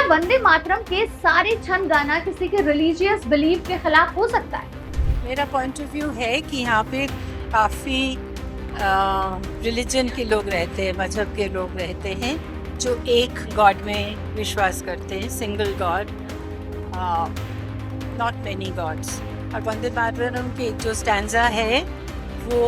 वंदे मातरम के सारे छंद गाना किसी के रिलीजियस बिलीफ के खिलाफ हो सकता है? मेरा पॉइंट ऑफ व्यू है कि यहाँ पे काफ़ी रिलीजन के लोग रहते हैं, मजहब के लोग रहते हैं जो एक गॉड में विश्वास करते हैं, single God, not many God's. और वंदे मातरम के जो स्टैंजा है वो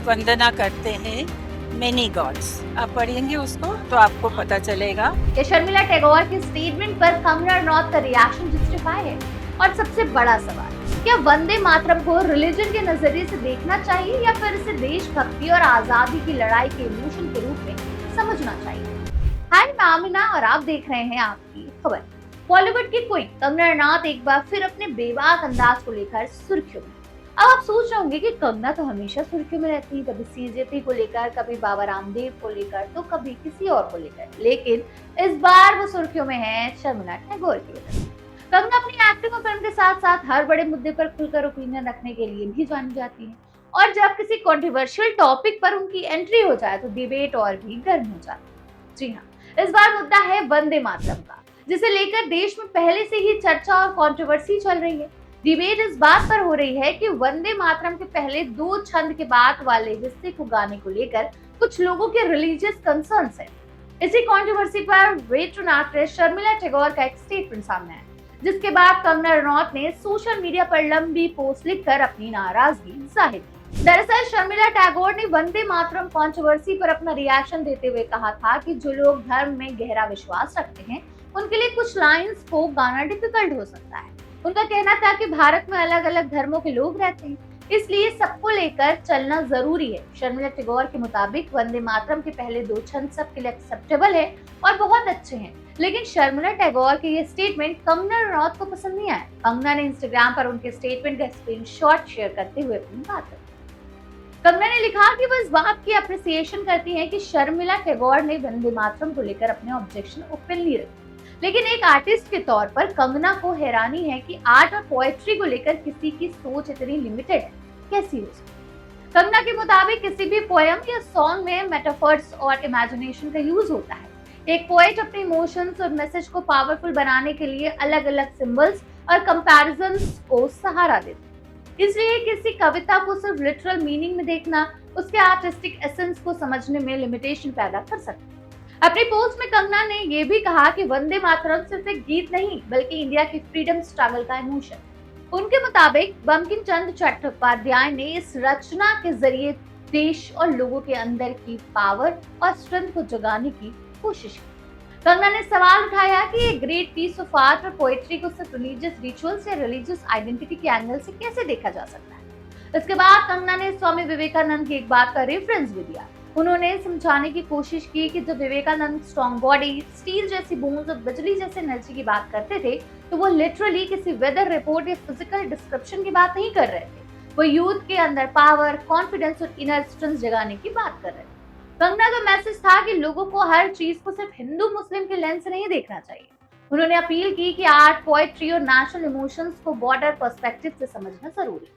वंदना करते हैं मेनी गॉड्स। आप पढ़ेंगे उसको तो आपको पता चलेगा। क्या शर्मिला टैगोर के स्टेटमेंट पर कंगना रनौत का रिएक्शन जस्टिफाई है? और सबसे बड़ा सवाल, क्या वंदे मातरम को रिलीजन के नजरिए से देखना चाहिए या फिर इसे देशभक्ति और आजादी की लड़ाई के इमोशन के रूप में समझना चाहिए? हाय, मैं आमिना और आप देख रहे हैं आपकी खबर। बॉलीवुड की क्वीन कंगना रनौत एक बार फिर अपने बेबाक अंदाज को लेकर सुर्खियों में। अब आप सोच रहे होंगे कि कंगना तो हमेशा सुर्खियों में रहती है, कभी सीजेपी को लेकर, कभी बाबा रामदेव को लेकर, तो कभी किसी और को लेकर, लेकिन इस बार वो सुर्खियों में है शर्मिला टैगोर की वजह से। कंगना अपनी एक्टिंग और फिल्म के साथ साथ हर बड़े मुद्दे पर खुलकर ओपिनियन रखने के लिए भी जानी जाती है, और जब किसी कंट्रोवर्शियल टॉपिक पर उनकी एंट्री हो जाए तो डिबेट और भी गर्म हो जाती है। जी हाँ, इस बार मुद्दा है वंदे मातरम का, जिसे लेकर देश में पहले से ही चर्चा और कंट्रोवर्सी चल रही है। डिबेट इस बात पर हो रही है कि वंदे मातरम के पहले दो छंद के बाद वाले हिस्से को गाने को लेकर कुछ लोगों के रिलीजियस कंसर्न्स हैं। इसी कंट्रोवर्सी पर वेटरन एक्ट्रेस शर्मिला टैगोर का एक स्टेटमेंट सामने आया, जिसके बाद कंगना रनौत ने सोशल मीडिया पर लंबी पोस्ट लिखकर अपनी नाराजगी जाहिर की। दरअसल शर्मिला टैगोर ने वंदे मातरम कंट्रोवर्सी पर अपना रिएक्शन देते हुए कहा था कि जो लोग धर्म में गहरा विश्वास रखते हैं उनके लिए कुछ लाइंस को गाना डिफिकल्ट हो सकता है। उनका कहना था कि भारत में अलग अलग धर्मों के लोग रहते हैं, इसलिए सबको लेकर चलना जरूरी है। शर्मिला टैगोर के मुताबिक वंदे मातरम के पहले दो छंद सबके लिए एक्सेप्टेबल है और बहुत अच्छे हैं, लेकिन शर्मिला टैगोर के ये स्टेटमेंट कंगना रनौत को पसंद नहीं आया। कंगना ने इंस्टाग्राम पर उनके स्टेटमेंट का स्क्रीनशॉट शेयर करते हुए अपनी बात रखी। कंगना ने लिखा कि वो इस बात की अप्रिसिएशन करती हैं कि शर्मिला टैगोर ने वंदे मातरम को लेकर अपने ऑब्जेक्शन ओपनली रखे, लेकिन एक आर्टिस्ट के तौर पर कंगना को हैरानी है कि आर्ट और पोएट्री को लेकर किसी की सोच इतनी लिमिटेड है, कैसी हो सकती। कंगना के मुताबिक किसी भी पोएम या सॉन्ग में मेटाफर्स और इमेजिनेशन का यूज होता है। एक पोएट अपने इमोशंस और मैसेज को पावरफुल बनाने के लिए अलग अलग सिंबल्स और कंपैरिजंस को सहारा देते हैं। इसलिए किसी कविता को सिर्फ लिटरल मीनिंग में देखना उसके आर्टिस्टिक एसेंस को समझने में लिमिटेशन पैदा कर सकता है। अपनी पोस्ट में कंगना ने यह भी कहा कि वंदे मातरम सिर्फ एक गीत नहीं बल्कि इंडिया की फ्रीडम स्ट्रगल का इमोशन। उनके मुताबिक बंकिम चंद्र चट्टोपाध्याय ने इस रचना के जरिए देश और लोगों के अंदर की पावर और स्ट्रेंथ को जगाने की कोशिश की। कंगना ने सवाल उठाया कि ये ग्रेट पीस ऑफ आर्ट और पोएट्री को सिर्फ रिलीजियस रिचुअल्स या रिलीजियस आइडेंटिटी के एंगल से कैसे देखा जा सकता है। इसके बाद कंगना ने स्वामी विवेकानंद की एक बात का रेफरेंस भी दिया। उन्होंने समझाने की कोशिश की कि जब विवेकानंद स्ट्रॉन्ग बॉडी, स्टील जैसी बोन्स और बिजली जैसे एनर्जी की बात करते थे तो वो लिटरली किसी वेदर रिपोर्ट या फिजिकल डिस्क्रिप्शन की बात नहीं कर रहे थे। वो यूथ के अंदर पावर, कॉन्फिडेंस और इनर स्ट्रेंथ जगाने की बात कर रहे थे। कंगना का मैसेज था कि लोगों को हर चीज को सिर्फ हिंदू मुस्लिम के लेंस से नहीं देखना चाहिए। उन्होंने अपील की कि आर्ट, पोएट्री और नेशनल इमोशंस को बॉर्डर पर्सपेक्टिव से समझना जरूरी है।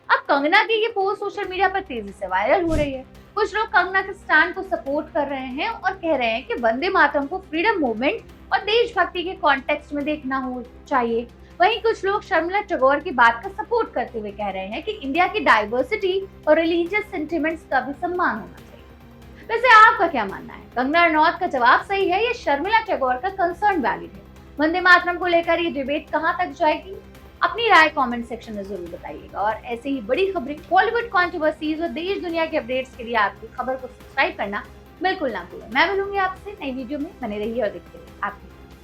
अब कंगना की ये पोस्ट सोशल मीडिया पर तेजी से वायरल हो रही है। कुछ लोग कंगना के स्टैंड को सपोर्ट कर रहे हैं और कह रहे हैं कि वंदे मातरम को फ्रीडम मूवमेंट और देशभक्ति के कॉन्टेक्स्ट में देखना हो चाहिए। वहीं कुछ लोग शर्मिला टैगोर की बात का सपोर्ट करते हुए कह रहे हैं कि इंडिया की डाइवर्सिटी और रिलीजियस सेंटिमेंट्स का भी सम्मान होना चाहिए। वैसे आपका क्या मानना है? कंगना रनौत का जवाब सही है या शर्मिला टैगोर का कंसर्न वैलिड है? वंदे मातरम को लेकर ये डिबेट कहां तक जाएगी? अपनी राय कमेंट सेक्शन में जरूर बताइएगा। और ऐसे ही बड़ी खबरें, बॉलीवुड कंट्रोवर्सीज और देश दुनिया के अपडेट्स के लिए आपकी खबर को सब्सक्राइब करना बिल्कुल ना भूलें। मैं मिलूंगी आपसे नई वीडियो में, बने रहिए और देखते रहिए आपकी